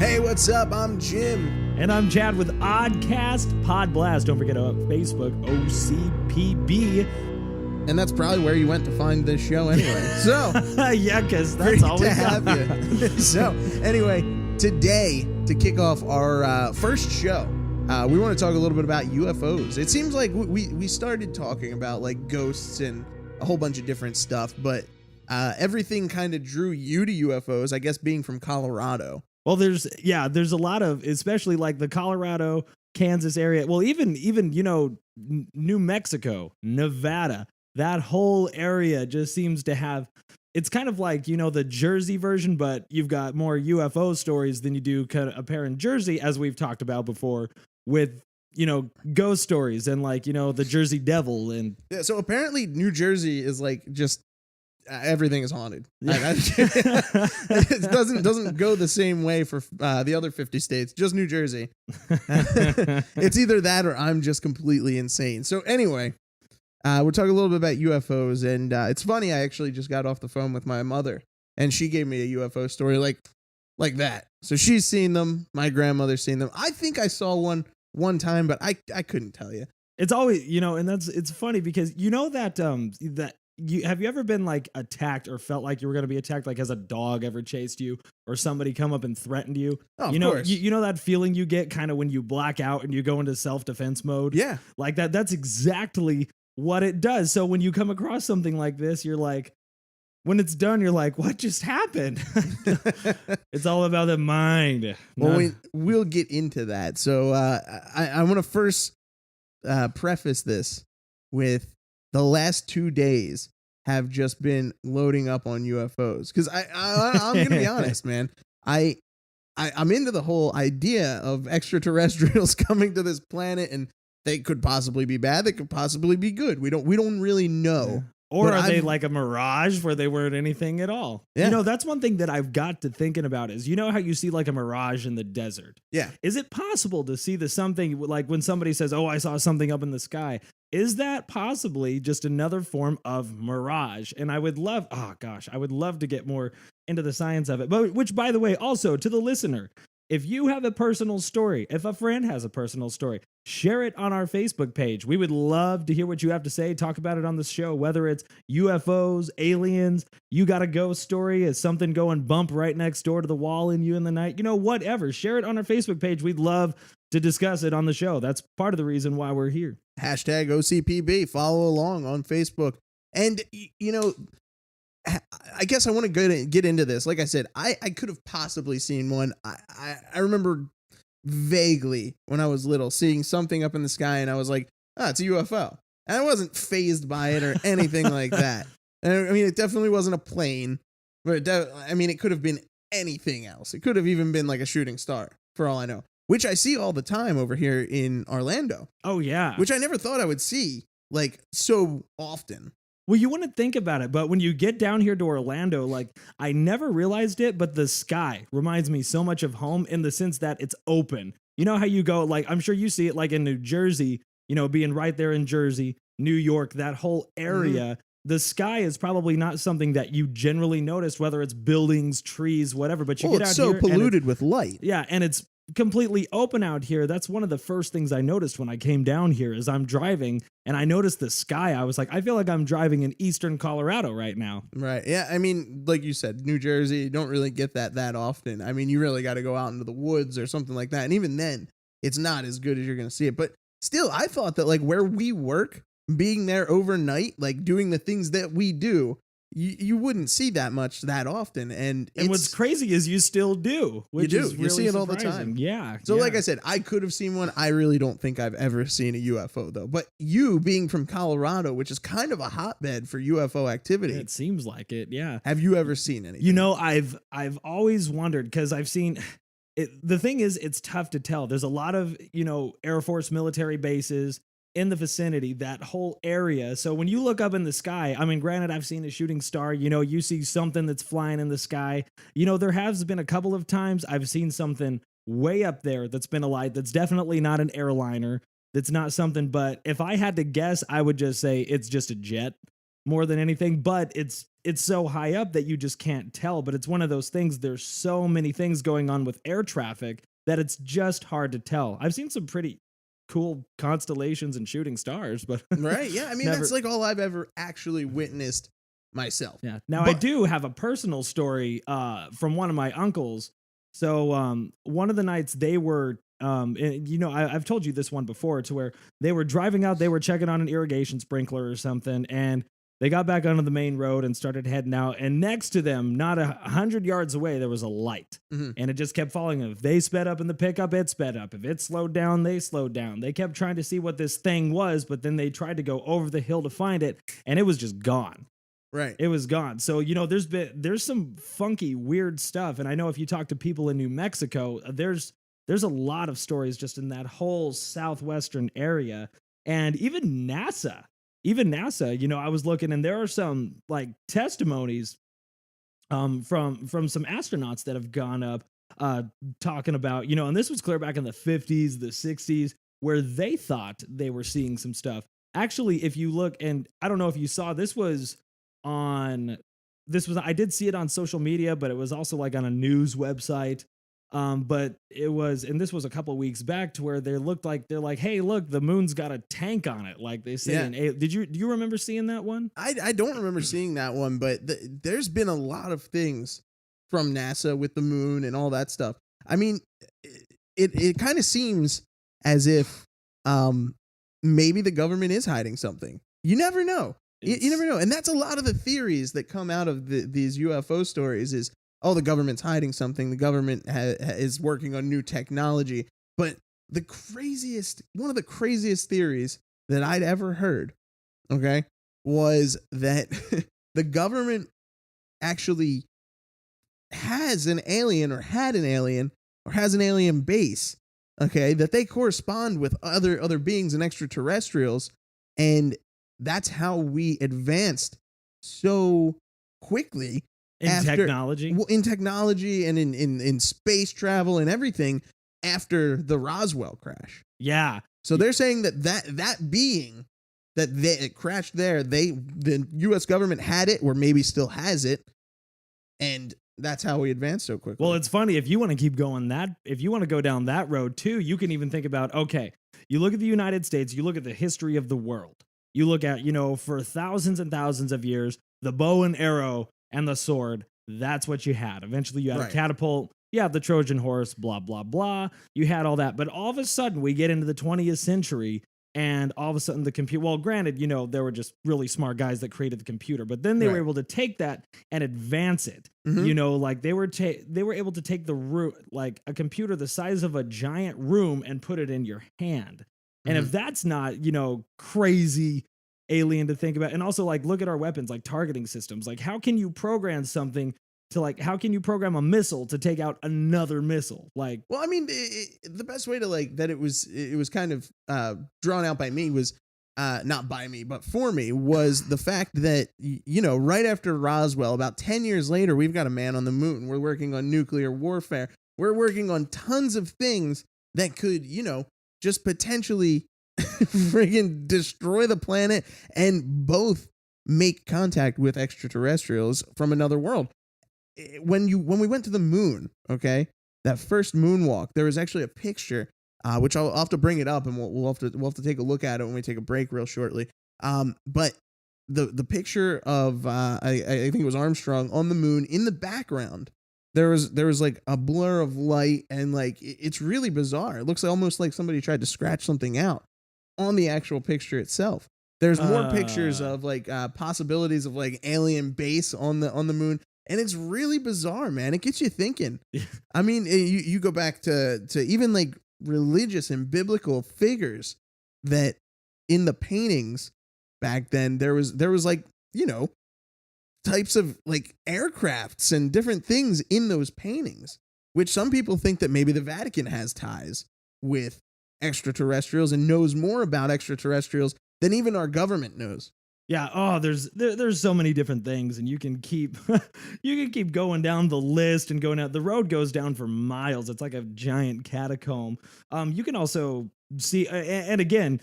Hey, what's up? I'm Jim. And I'm Chad with Oddcast Podblast. Don't forget about Facebook, OCPB. And that's probably where you went to find this show anyway. So, yeah, because that's all we have you. So, anyway, today, to kick off our first show, we want to talk a little bit about UFOs. It seems like we started talking about like ghosts and a whole bunch of different stuff, but everything kind of drew you to UFOs, I guess being from Colorado. Well, there's a lot of, especially like the Colorado, Kansas area. Well, even New Mexico, Nevada, that whole area just seems to have, it's kind of like, the Jersey version, but you've got more UFO stories than you do kind of apparent Jersey, as we've talked about before, with, ghost stories and like, the Jersey Devil. And yeah, so apparently New Jersey is like just everything is haunted. Yeah. It doesn't go the same way for the other 50 states, just New Jersey. It's either that or I'm just completely insane. So anyway, we're talking a little bit about UFOs, and it's funny, I actually just got off the phone with my mother, and she gave me a UFO story like that. So she's seen them, my grandmother's seen them. I think I saw one time, but I couldn't tell you. It's always, and it's funny because that have you ever been like attacked or felt like you were going to be attacked? Like, has a dog ever chased you or somebody come up and threatened you? Oh, of course. You know that feeling you get kind of when you black out and you go into self-defense mode? Yeah. Like that. That's exactly what it does. So when you come across something like this, you're like, when it's done, you're like, what just happened? It's all about the mind. Well, we'll get into that. So I want to first preface this with the last 2 days have just been loading up on UFOs. Because I'm going to be honest, man. I'm into the whole idea of extraterrestrials coming to this planet, and they could possibly be bad. They could possibly be good. We don't really know. Yeah. Or are they like a mirage where they weren't anything at all? Yeah. That's one thing that I've got to thinking about is, how you see like a mirage in the desert? Yeah. Is it possible to see something like when somebody says, oh, I saw something up in the sky? Is that possibly just another form of mirage? And I would love to get more into the science of it. But which, by the way, also to the listener, if you have a personal story, if a friend has a personal story, share it on our Facebook page. We would love to hear what you have to say. Talk about it on the show, whether it's UFOs, aliens, you got a ghost story, is something going bump right next door to the wall in you in the night, whatever. Share it on our Facebook page. We'd love to discuss it on the show. That's part of the reason why we're here. Hashtag OCPB. Follow along on Facebook. And, I guess I want to get into this. Like I said, I could have possibly seen one. I remember vaguely when I was little seeing something up in the sky, and I was like, it's a UFO. And I wasn't fazed by it or anything like that. And I mean, it definitely wasn't a plane, but it could have been anything else. It could have even been like a shooting star, for all I know, which I see all the time over here in Orlando. Oh, yeah. Which I never thought I would see like so often. Well, you wouldn't think about it, but when you get down here to Orlando, like I never realized it, but the sky reminds me so much of home in the sense that it's open. You know how you go, like, I'm sure you see it like in New Jersey, being right there in Jersey, New York, that whole area. Mm-hmm. The sky is probably not something that you generally notice, whether it's buildings, trees, whatever, but you get out it's here. So polluted with light. Yeah, and it's completely open out here. That's one of the first things I noticed when I came down here is I'm driving and I noticed the sky. I was like, I feel like I'm driving in eastern Colorado right now. Right. Yeah. I mean, like you said, New Jersey, you don't really get that often. I mean, you really got to go out into the woods or something like that. And even then, it's not as good as you're going to see it. But still, I thought that like where we work, being there overnight, like doing the things that we do, you wouldn't see that much that often. And what's crazy is you still do. Which you do. Is really you see it all surprising. the time. Yeah. So like I said, I could have seen one. I really don't think I've ever seen a UFO though. But you being from Colorado, which is kind of a hotbed for UFO activity. It seems like it. Yeah. Have you ever seen anything? I've always wondered because I've seen it. The thing is, it's tough to tell. There's a lot of, Air Force military bases in the vicinity, that whole area. So when you look up in the sky, I mean, granted, I've seen a shooting star, you see something that's flying in the sky. There has been a couple of times I've seen something way up there that's been a light. That's definitely not an airliner. That's not something, but if I had to guess, I would just say it's just a jet. more than anything, but it's so high up that you just can't tell. But it's one of those things. There's so many things going on with air traffic that it's just hard to tell. I've seen some pretty cool constellations and shooting stars, but Right? Yeah. I mean, never. that's like all I've ever actually witnessed myself. Yeah. Now I But do have a personal story from one of my uncles. So one of the nights they were I've told you this one before, to where they were driving out, they were checking on an irrigation sprinkler or something, and they got back onto the main road and started heading out. And next to them, not 100 yards away, there was a light, Mhm. and it just kept following them. If they sped up in the pickup, it sped up. If it slowed down, they slowed down. They kept trying to see what this thing was, but then they tried to go over the hill to find it, and it was just gone. Right. It was gone. So, there's some funky, weird stuff. And I know if you talk to people in New Mexico, there's a lot of stories just in that whole southwestern area. And even NASA, I was looking, and there are some like testimonies from some astronauts that have gone up talking about, and this was clear back in the 50s, the 60s, where they thought they were seeing some stuff. Actually, if you look, and I don't know if you saw, I did see it on social media, but it was also like on a news website. But and this was a couple of weeks back, to where they're like, hey, look, the moon's got a tank on it, like they say. Yeah. Do you remember seeing that one? I don't remember seeing that one, but there's been a lot of things from NASA with the moon and all that stuff. I mean, it kind of seems as if maybe the government is hiding something. You never know. You never know. And that's a lot of the theories that come out of these UFO stories is, oh, the government's hiding something. The government is working on new technology. But one of the craziest theories that I'd ever heard, okay, was that the government actually has an alien, or had an alien, or has an alien base, okay, that they correspond with other beings and extraterrestrials. And that's how we advanced so quickly in technology. Well, in technology and in space travel and everything after the Roswell crash. Yeah. So they're saying that being that it crashed there, the U.S. government had it, or maybe still has it, and that's how we advanced so quickly. Well, it's funny, if you want to keep going if you want to go down that road too, you can even think about, okay, you look at the United States, you look at the history of the world. You look at, for thousands and thousands of years, the bow and arrow and the sword, that's what you had. Eventually you had a catapult, you have the Trojan horse, blah, blah, blah. You had all that. But all of a sudden we get into the 20th century, and all of a sudden the computer, well, granted, there were just really smart guys that created the computer, but then they were able to take that and advance it. Mm-hmm. Like they were able to take like a computer the size of a giant room and put it in your hand. And if that's not, crazy alien to think about, and also like look at our weapons, like targeting systems, like how can you program something to how can you program a missile to take out another missile? Like, well, I mean, the best way to that it was kind of drawn out by me was not by me, but for me, was the fact that, right after Roswell, about 10 years later, we've got a man on the moon. We're working on nuclear warfare. We're working on tons of things that could, just potentially friggin' destroy the planet and both make contact with extraterrestrials from another world. When we went to the moon, okay, that first moonwalk, there was actually a picture, which I'll have to bring it up, and we'll have to take a look at it when we take a break real shortly. But the picture of I think it was Armstrong on the moon, in the background, there was like a blur of light, and like it's really bizarre. It looks almost like somebody tried to scratch something out on the actual picture itself. There's more pictures of like possibilities of like alien base on the moon, and it's really bizarre, man. It gets you thinking. I mean, you go back to even like religious and biblical figures that in the paintings back then there was like, types of like aircrafts and different things in those paintings, which some people think that maybe the Vatican has ties with extraterrestrials and knows more about extraterrestrials than even our government knows. Yeah. Oh, there's so many different things, and you can keep going down the list and going out. The road goes down for miles. It's like a giant catacomb. You can also see, and again,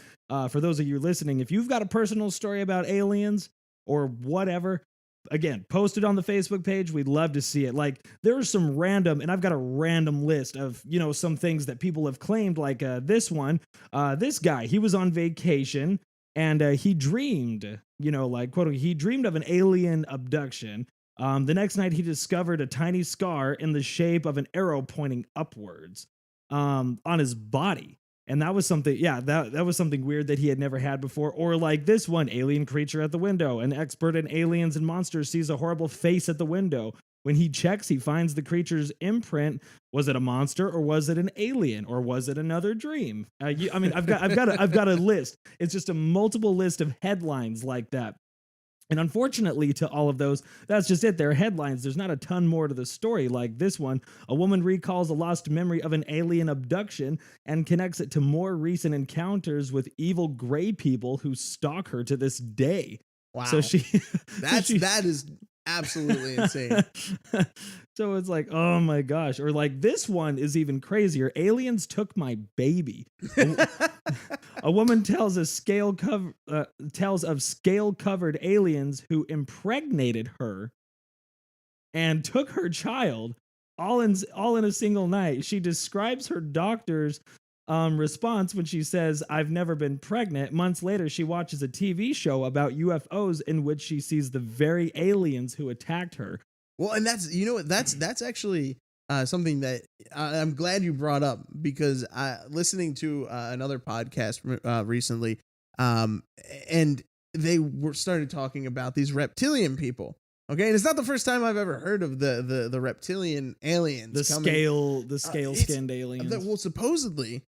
for those of you listening, if you've got a personal story about aliens, or whatever, again, post it on the Facebook page. We'd love to see it. Like, there are some random, and I've got a random list of, some things that people have claimed, like this one. This guy, he was on vacation and he dreamed, like, quote, he dreamed of an alien abduction. The next night, he discovered a tiny scar in the shape of an arrow pointing upwards on his body. And that was something, that was something weird that he had never had before. Or like this one, alien creature at the window. An expert in aliens and monsters sees a horrible face at the window. When he checks, he finds the creature's imprint. Was it a monster, or was it an alien, or was it another dream? I've got a list. It's just a multiple list of headlines like that. And unfortunately, to all of those, that's just it. They're headlines. There's not a ton more to the story. Like this one, a woman recalls a lost memory of an alien abduction and connects it to more recent encounters with evil gray people who stalk her to this day. Wow. So that is absolutely insane. So it's like, oh my gosh. Or like this one is even crazier. Aliens took my baby. A woman tells of scale-covered aliens who impregnated her and took her child all in a single night. She describes her doctor's response when she says, "I've never been pregnant." Months later, she watches a TV show about UFOs in which she sees the very aliens who attacked her. Well, and that's actually something that I'm glad you brought up, because listening to another podcast recently, and they started talking about these reptilian people. Okay, and it's not the first time I've ever heard of the reptilian aliens, the scale skinned aliens. Well, supposedly,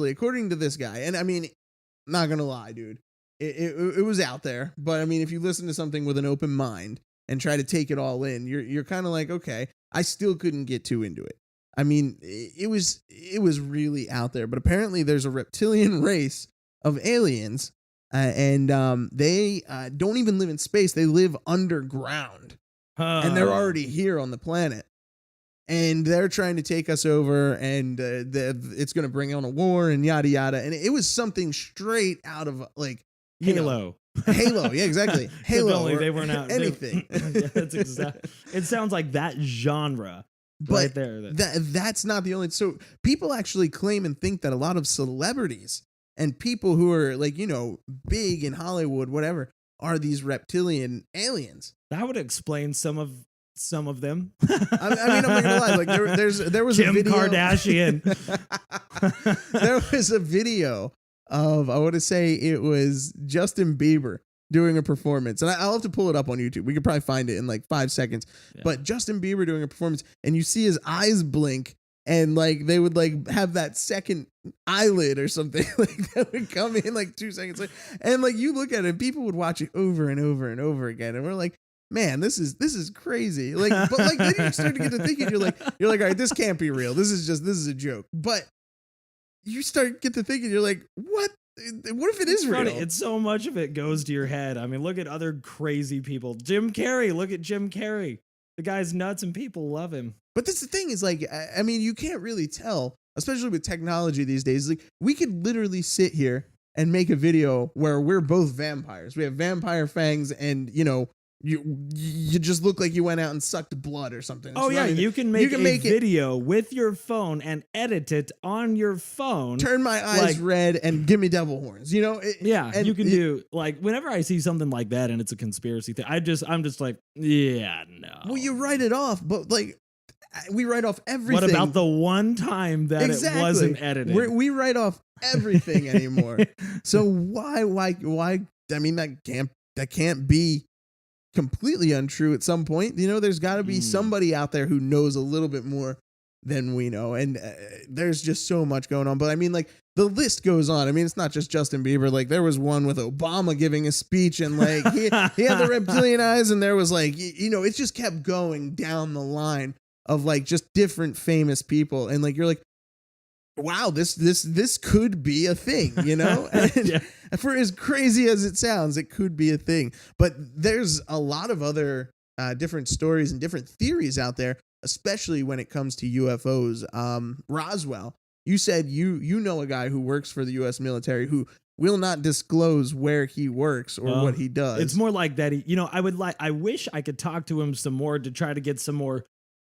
according to this guy, and I mean, not gonna lie, dude, it was out there, but I mean, if you listen to something with an open mind and try to take it all in, you're kind of like, okay, I still couldn't get too into it. I mean, it was really out there, but apparently there's a reptilian race of aliens, and they don't even live in space. They live underground, and they're already here on the planet, and they're trying to take us over, and it's going to bring on a war and yada yada. And it was something straight out of like Halo. Halo, yeah, exactly. Halo. If only they weren't out anything. Yeah, that's exactly. It sounds like that genre, but right there. That's not the only. So people actually claim and think that a lot of celebrities and people who are like, big in Hollywood, whatever, are these reptilian aliens. That would explain some of them. I mean, I'm not gonna lie. Like there was Kim a video. Kardashian. There was a video of, I want to say it was Justin Bieber doing a performance, and I'll have to pull it up on YouTube. We could probably find it in like 5 seconds. Yeah. But Justin Bieber doing a performance, and you see his eyes blink, and like they would like have that second eyelid or something like that would come in like 2 seconds later, and like you look at it, people would watch it over and over and over again, and we're like, man, this is crazy. Like, but like then you start to get to thinking, you're like, all right, this can't be real. This is a joke. But you get to thinking, you're like, what if it is real? Funny. It's so much of it goes to your head. I mean, look at other crazy people. Jim Carrey. Look at Jim Carrey. The guy's nuts and people love him. But that's the thing, is like, I mean, you can't really tell, especially with technology these days. Like, we could literally sit here and make a video where we're both vampires. We have vampire fangs, and you just look like you went out and sucked blood or something. Oh yeah, you can make a video with your phone and edit it on your phone. Turn my eyes red and give me devil horns. You can do, like, whenever I see something like that and it's a conspiracy thing, I'm just like, yeah, no. Well, you write it off, but like, we write off everything. What about the one time that it wasn't edited? We write off everything anymore. So why? I mean, that can't be completely untrue at some point. There's got to be somebody out there who knows a little bit more than we know, and there's just so much going on. But I mean, like, the list goes on. I mean, it's not just Justin Bieber. Like, there was one with Obama giving a speech, and like he had the reptilian eyes, and there was like, it just kept going down the line of like just different famous people, and like you're like, wow, this could be a thing, And yeah. For as crazy as it sounds, it could be a thing. But there's a lot of other different stories and different theories out there, especially when it comes to UFOs. Roswell, you said you know a guy who works for the U.S. military who will not disclose where he works or what he does. It's more like that. I wish I could talk to him some more to try to get some more,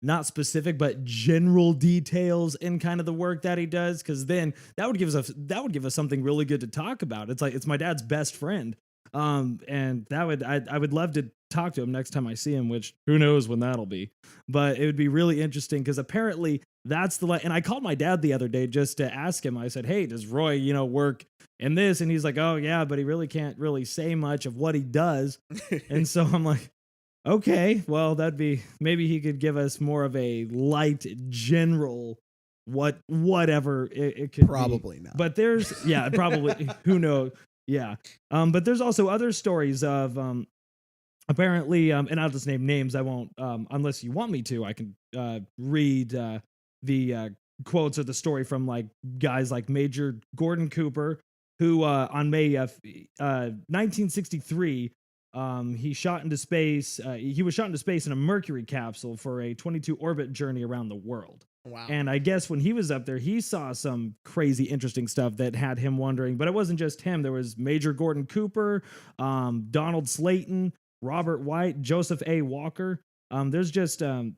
not specific, but general details in kind of the work that he does. Cause then that would give us something really good to talk about. It's like, it's my dad's best friend. And I would love to talk to him next time I see him, which who knows when that'll be, but it would be really interesting. Cause apparently that's and I called my dad the other day just to ask him. I said, hey, does Roy, work in this? And he's like, oh yeah, but he really can't really say much of what he does. And so I'm like, okay, well, maybe he could give us more of a light general whatever it could probably be. not. But there's probably who knows. Yeah. But there's also other stories of apparently and I'll just name names. I won't unless you want me to. I can read the quotes or the story from like guys like Major Gordon Cooper, who on May 1963 he shot into space. He was shot into space in a Mercury capsule for a 22 orbit journey around the world. Wow. And I guess when he was up there, he saw some crazy, interesting stuff that had him wondering. But it wasn't just him. There was Major Gordon Cooper, Donald Slayton, Robert White, Joseph A. Walker. There's just a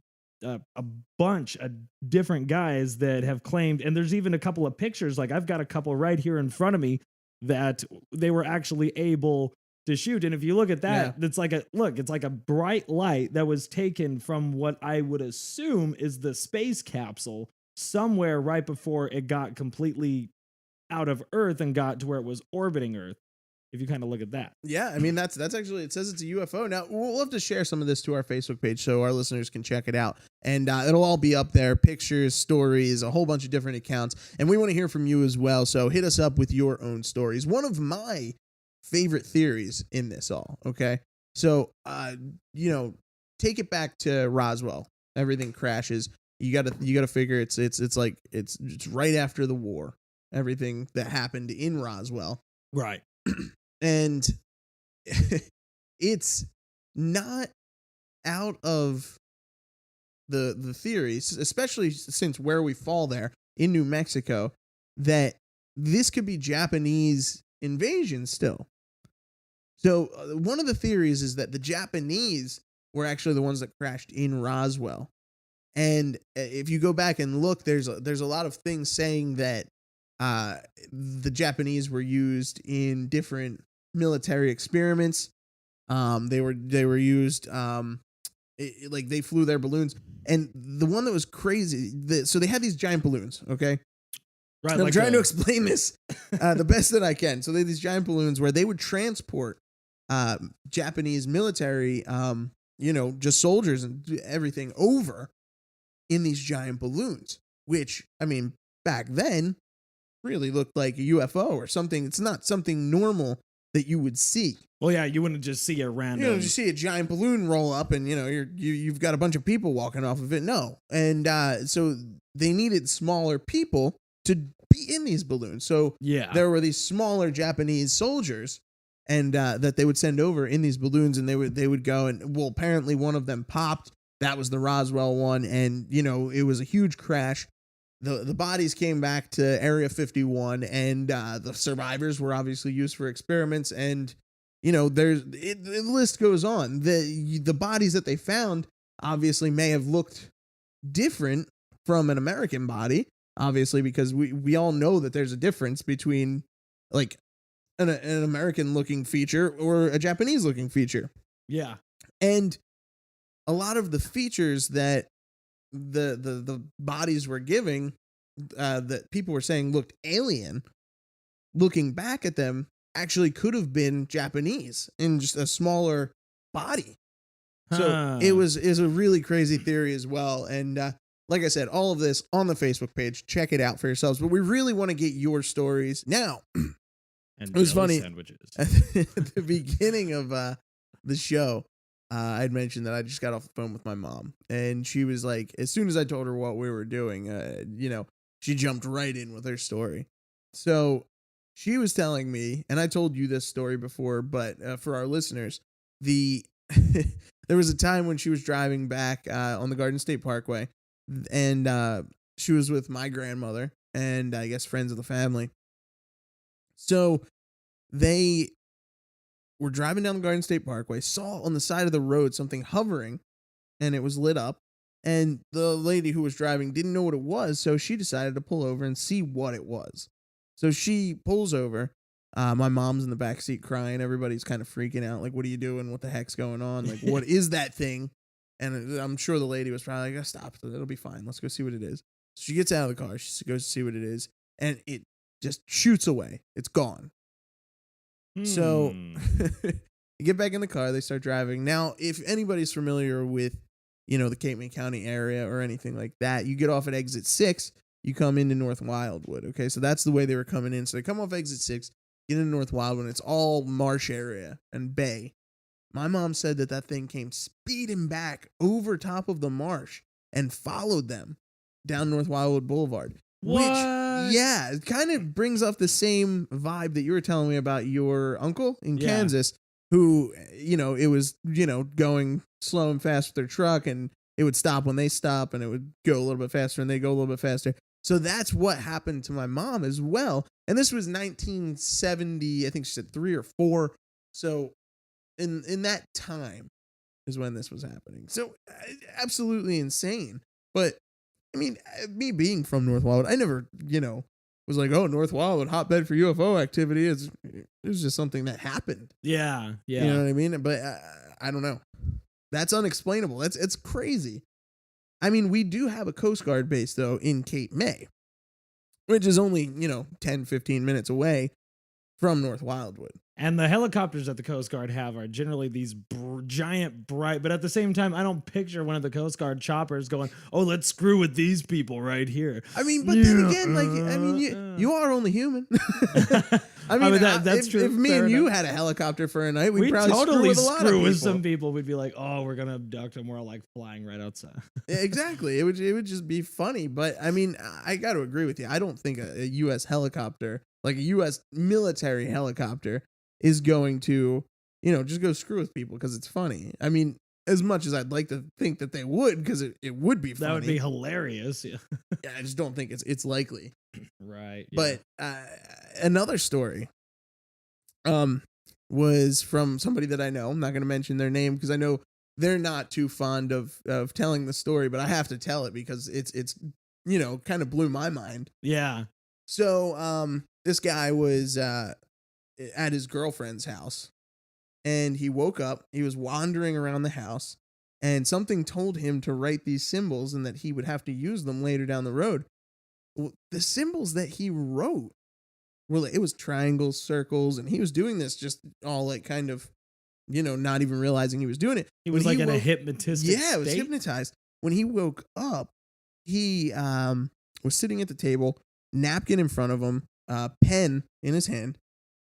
bunch of different guys that have claimed, and there's even a couple of pictures. Like I've got a couple right here in front of me that they were actually able to shoot. And if you look at that, it's like a bright light that was taken from what I would assume is the space capsule somewhere right before it got completely out of Earth and got to where it was orbiting Earth. If you kind of look at that. Yeah, I mean, that's actually, it says it's a UFO. Now, we'll have to share some of this to our Facebook page so our listeners can check it out. And it'll all be up there, pictures, stories, a whole bunch of different accounts. And we want to hear from you as well, so hit us up with your own stories. One of my favorite theories in this all, okay? So, take it back to Roswell. Everything crashes. You gotta figure it's right after the war. Everything that happened in Roswell. Right. And it's not out of the theories, especially since where we fall there in New Mexico, that this could be Japanese invasion still. So one of the theories is that the Japanese were actually the ones that crashed in Roswell. And if you go back and look, there's a lot of things saying that the Japanese were used in different military experiments. They were used like they flew their balloons. And the one that was crazy, so they had these giant balloons, okay? Right. I'm trying to explain this the best that I can. So they had these giant balloons where they would transport Japanese military, just soldiers and everything over in these giant balloons, which, I mean, back then really looked like a UFO or something. It's not something normal that you would see. Well, yeah, you wouldn't just see a random. You don't just see a giant balloon roll up and you've got a bunch of people walking off of it. No, and so they needed smaller people to be in these balloons. So there were these smaller Japanese soldiers, and that they would send over in these balloons, and they would go and apparently one of them popped. That was the Roswell one, and it was a huge crash. The bodies came back to Area 51, and the survivors were obviously used for experiments. And the list goes on. The bodies that they found obviously may have looked different from an American body, obviously, because we all know that there's a difference between like an American looking feature or a Japanese looking feature. Yeah, and a lot of the features that the bodies were giving that people were saying looked alien, looking back at them, actually could have been Japanese in just a smaller body. So it was a really crazy theory as well. And like I said, all of this on the Facebook page. Check it out for yourselves. But we really want to get your stories now. And it was funny. Sandwiches. At the beginning of the show, I'd mentioned that I just got off the phone with my mom, and she was like, as soon as I told her what we were doing, she jumped right in with her story. So she was telling me, and I told you this story before, but for our listeners, there was a time when she was driving back on the Garden State Parkway, and she was with my grandmother and I guess friends of the family. So they were driving down the Garden State Parkway, saw on the side of the road something hovering, and it was lit up. And the lady who was driving didn't know what it was, so she decided to pull over and see what it was. So she pulls over. My mom's in the back seat crying. Everybody's kind of freaking out. Like, what are you doing? What the heck's going on? Like, what is that thing? And I'm sure the lady was probably like, stop. It'll be fine. Let's go see what it is. So she gets out of the car. She goes to see what it is. And it just shoots away. It's gone. So you get back in the car. They start driving. Now, if anybody's familiar with, the Cape May County area or anything like that, you get off at exit 6. You come into North Wildwood. Okay, so that's the way they were coming in. So they come off exit 6, get into North Wildwood. It's all marsh area and bay. My mom said that thing came speeding back over top of the marsh and followed them down North Wildwood Boulevard. What? Which, yeah, it kind of brings up the same vibe that you were telling me about your uncle in Kansas, who, it was, going slow and fast with their truck, and it would stop when they stop, and it would go a little bit faster, and they go a little bit faster. So that's what happened to my mom as well. And this was 1970, I think she said 3 or 4. So in that time is when this was happening. So absolutely insane. But I mean, me being from North Wildwood, I never, was like, oh, North Wildwood, hotbed for UFO activity. It was just something that happened. Yeah. You know what I mean? But I don't know. That's unexplainable. It's crazy. I mean, we do have a Coast Guard base, though, in Cape May, which is only, 10, 15 minutes away from North Wildwood. And the helicopters that the Coast Guard have are generally these giant, bright, but at the same time, I don't picture one of the Coast Guard choppers going, oh, let's screw with these people right here. I mean, but then again, you are only human. I mean, that's true. If me and you had a helicopter for a night, we'd probably totally screw with a lot of people. with some people. We'd be like, oh, we're going to abduct them. We're all like flying right outside. Exactly. It would just be funny. But I mean, I got to agree with you. I don't think a U.S. helicopter, like a U.S. military helicopter, is going to, just go screw with people because it's funny. I mean, as much as I'd like to think that they would, because it would be funny. That would be hilarious. Yeah. Yeah, I just don't think it's likely. Right. Yeah. But another story was from somebody that I know. I'm not going to mention their name because I know they're not too fond of telling the story, but I have to tell it because it's kind of blew my mind. Yeah. So this guy was at his girlfriend's house, and he woke up. He was wandering around the house, and something told him to write these symbols and that he would have to use them later down the road. Well, the symbols that he wrote were it was triangles, circles, and he was doing this just all like kind of, not even realizing he was doing it. He was like in a hypnotistic state. It was hypnotized. When he woke up, he was sitting at the table, napkin in front of him, pen in his hand,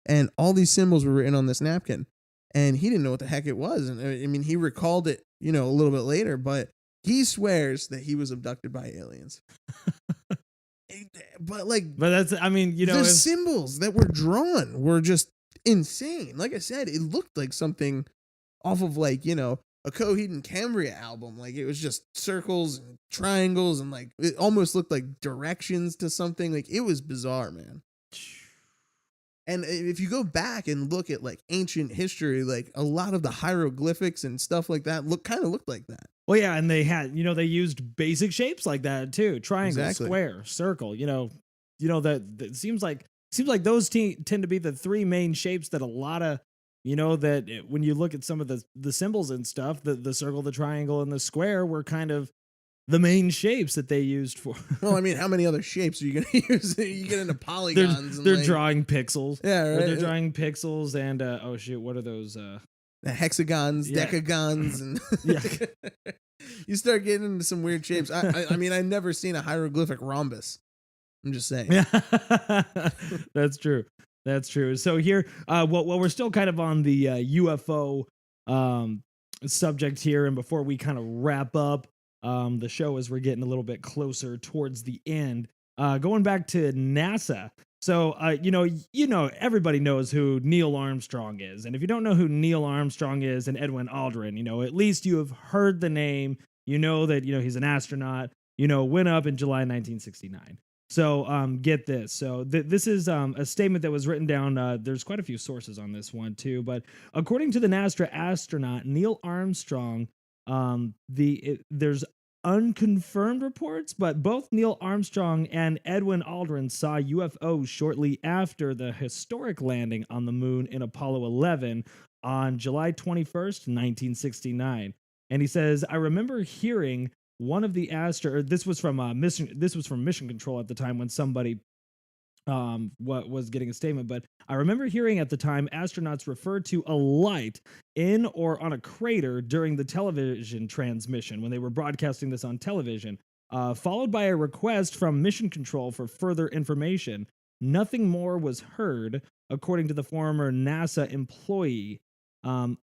and all these symbols were written on this napkin. And he didn't know what the heck it was. And I mean, he recalled it, a little bit later, but he swears that he was abducted by aliens. But that's, I mean, the symbols that were drawn were just insane. Like I said, it looked like something off of a Coheed and Cambria album. Like it was just circles and triangles and it almost looked like directions to something. Like it was bizarre, man. And if you go back and look at ancient history, a lot of the hieroglyphics and stuff like that looked like that. Well, yeah, and they had, they used basic shapes like that too: triangle, square, circle. That seems like those tend to be the three main shapes that a lot of, that when you look at some of the symbols and stuff, the circle, the triangle, and the square were kind of the main shapes that they used for. Well, I mean, how many other shapes are you going to use? You get into polygons. They're drawing pixels. Yeah, right. They're drawing pixels and, oh shit, what are those? The hexagons, decagons, and yeah. You start getting into some weird shapes. I mean, I've never seen a hieroglyphic rhombus. I'm just saying. That's true. That's true. So here, well, we're still kind of on the UFO subject here, and before we kind of wrap up the show as we're getting a little bit closer towards the end, going back to NASA. So, everybody knows who Neil Armstrong is. And if you don't know who Neil Armstrong is and Edwin Aldrin, at least you have heard the name, that, he's an astronaut, went up in July 1969. So get this. So this is a statement that was written down. There's quite a few sources on this one too, but according to the NASA astronaut Neil Armstrong, there's unconfirmed reports, but both Neil Armstrong and Edwin Aldrin saw UFOs shortly after the historic landing on the moon in Apollo 11 on July 21st, 1969. And he says, I remember hearing one of the this was from Mission Control at the time when somebody what was getting a statement, but I remember hearing at the time astronauts refer to a light in or on a crater during the television transmission when they were broadcasting this on television, followed by a request from Mission Control for further information. Nothing more was heard, according to the former NASA employee.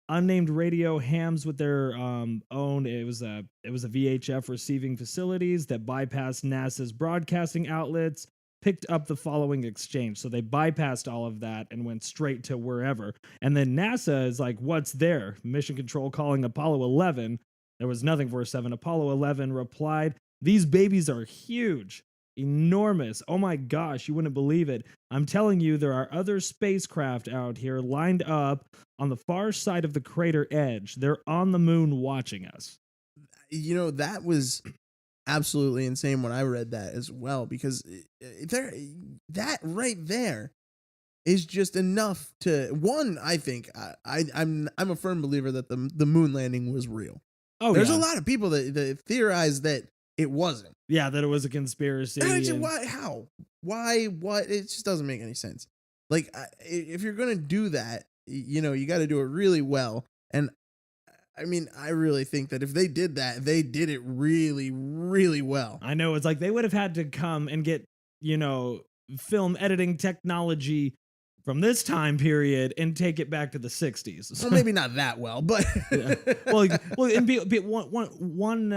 Unnamed radio hams with their own. It was a VHF receiving facilities that bypassed NASA's broadcasting outlets. Picked up the following exchange. So they bypassed all of that and went straight to wherever. And then NASA is like, what's there? Mission Control calling Apollo 11. There was nothing for 7. Apollo 11 replied, these babies are huge, enormous. Oh my gosh, you wouldn't believe it. I'm telling you, there are other spacecraft out here lined up on the far side of the crater edge. They're on the moon watching us. You know, that was absolutely insane when I read that as well, because that right there is just enough to one. I think I'm a firm believer that the moon landing was real. Oh, there's a lot of people that theorize that it wasn't. Yeah, that it was a conspiracy. Why? How? Why? What? It just doesn't make any sense. Like, if you're gonna do that, you know, you got to do it really well. And I mean, I really think that if they did that, they did it really, really well. I know, it's like they would have had to come and get, you know, film editing technology from this time period and take it back to the 60s. Well, maybe not that well, but yeah. well, and one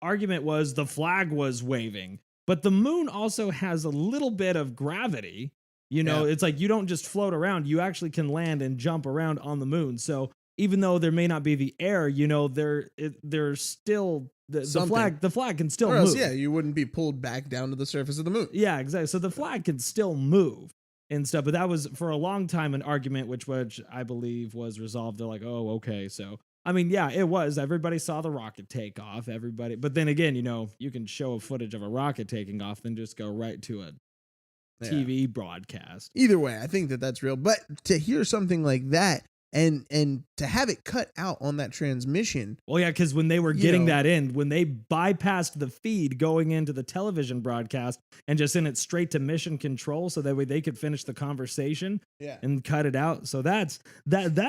argument was the flag was waving, but the moon also has a little bit of gravity. You know, It's like you don't just float around; you actually can land and jump around on the moon. So even though there may not be the air, you know, there's still the flag can still move. Yeah, you wouldn't be pulled back down to the surface of the moon. Yeah, exactly. So the flag can still move and stuff. But that was for a long time an argument, which I believe was resolved. They're like, oh, okay. So I mean, yeah, it was. Everybody saw the rocket take off. Everybody, but then again, you know, you can show a footage of a rocket taking off and just go right to a TV broadcast. Either way, I think that's real. But to hear something like that. And to have it cut out on that transmission. Well, yeah, because when they were getting that in, when they bypassed the feed going into the television broadcast and just sent it straight to Mission Control, so that way they could finish the conversation and cut it out. So that's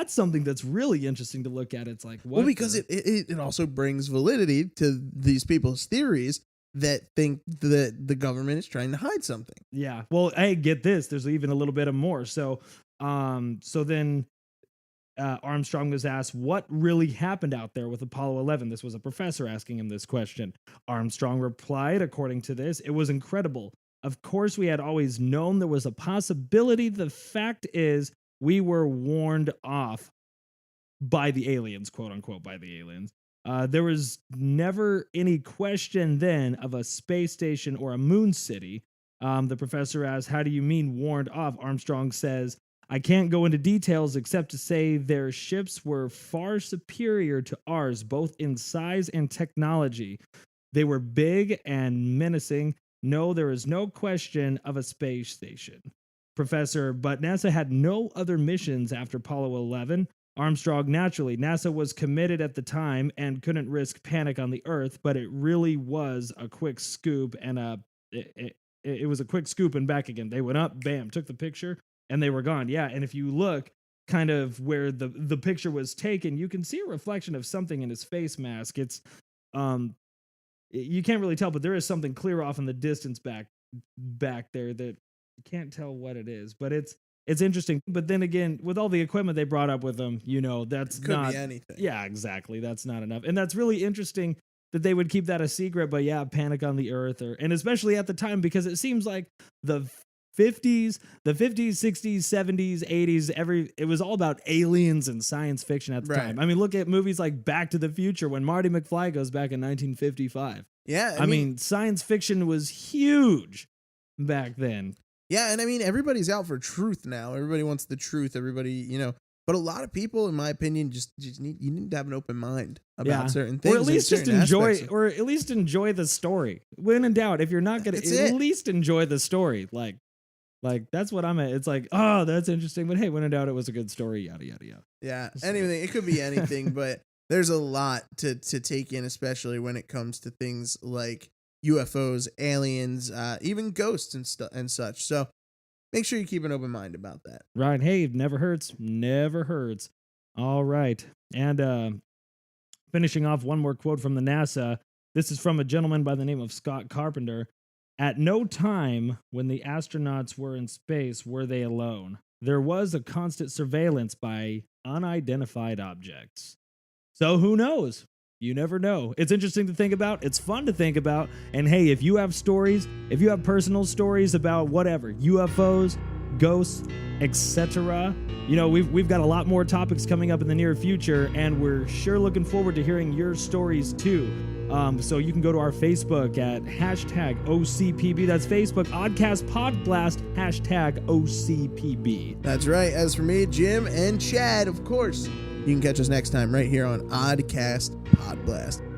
something that's really interesting to look at. It's like, what? Well, because it also brings validity to these people's theories that think that the government is trying to hide something. Yeah. Well, hey, get this. There's even a little bit of more. So then. Armstrong was asked what really happened out there with Apollo 11. This was a professor asking him this question. Armstrong replied, according to this, it was incredible. Of course, we had always known there was a possibility. The fact is, we were warned off by the aliens, quote unquote, by the aliens. There was never any question then of a space station or a moon city. The professor asked, how do you mean warned off? Armstrong says, I can't go into details except to say their ships were far superior to ours, both in size and technology. They were big and menacing. No, there is no question of a space station. Professor, but NASA had no other missions after Apollo 11. Armstrong, naturally, NASA was committed at the time and couldn't risk panic on the Earth, but it really was a quick scoop and it was a quick scoop and back again. They went up, bam, took the picture. And they were gone. Yeah. And if you look kind of where the picture was taken, you can see a reflection of something in his face mask. It's you can't really tell, but there is something clear off in the distance back there that you can't tell what it is. But it's interesting. But then again, with all the equipment they brought up with them, you know, that's not be anything. Yeah, exactly. That's not enough. And that's really interesting that they would keep that a secret. But yeah, panic on the Earth, and especially at the time, because it seems like the 50s, 60s, 70s, 80s, it was all about aliens and science fiction at the time. I mean, look at movies like Back to the Future when Marty McFly goes back in 1955. Yeah. I mean, science fiction was huge back then. Yeah, and I mean, everybody's out for truth now. Everybody wants the truth. Everybody, but a lot of people, in my opinion, just need to have an open mind about certain things, or at least just enjoy the story. When in doubt, if you're not gonna, at least enjoy the story. Like that's what I'm at. It's like, oh, that's interesting, but hey, when in doubt, it was a good story. Yada yada yada. Yeah, anything. It could be anything, but there's a lot to take in, especially when it comes to things like UFOs, aliens, even ghosts and such. So make sure you keep an open mind about that. Right. Hey, never hurts. Never hurts. All right. And finishing off, one more quote from the NASA. This is from a gentleman by the name of Scott Carpenter. At no time when the astronauts were in space were they alone. There was a constant surveillance by unidentified objects. So who knows? You never know. It's interesting to think about. It's fun to think about. And hey, if you have stories, if you have personal stories about whatever, UFOs, ghosts, etc., we've got a lot more topics coming up in the near future, and we're sure looking forward to hearing your stories too. So you can go to our Facebook at #OCPB. That's Facebook, Oddcast Podblast, #OCPB. That's right. As for me, Jim, and Chad, of course, you can catch us next time right here on Oddcast Podblast.